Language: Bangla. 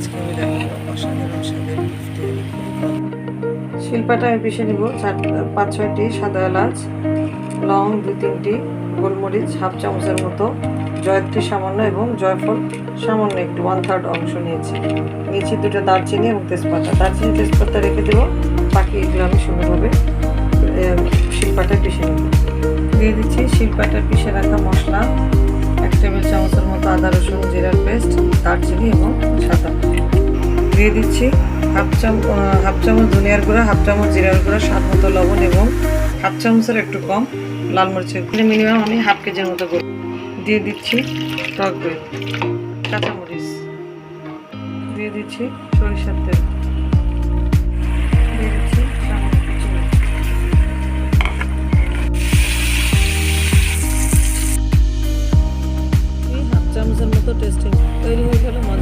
আজকে আমি দেখাবো অসাধারণ স্বাদের গিফটে। শিলপাটা আমি পিষে নিব 5-6টি সাদা এলাচ, লং 2-3টি, গোলমরিচ হাফ চামচের মতো, জয়ত্রী সামান্য এবং জয়ফল সামান্য একটু 1/3 অংশ নিয়েছি 2টা দারচিনি এবং তেজপাতা। দারচিনি তেজপাতা রেখে দেবো, বাকি এগুলো আমি সুন্দরভাবে শিলপাটায় পিষে নেব। দিয়ে দিচ্ছি শিলপাটায় পিষে রাখা মশলা, 1 টেবিল চামচের মতো আদা রসুন জিরার পেস্ট, দারচিনি এবং সাদা। দিয়ে দিচ্ছি হাফ চামচ ধনিয়ার গুঁড়া, হাফ চামচ জিরার গুঁড়া, স্বাদ মতো লবণ এবং হাফ চামচের একটু কম লাল মরিচের গুঁড়ো। মিনিমাম আমি হাফ কেজির মতো করি। দিয়ে দিচ্ছি টক দই, কাঁচামরিচ, দিয়ে দিচ্ছি সরিষার তেল, দিয়ে দিচ্ছি হাফ চামচের মতো টেস্টিং। তৈরি হয়ে গেল মজাদার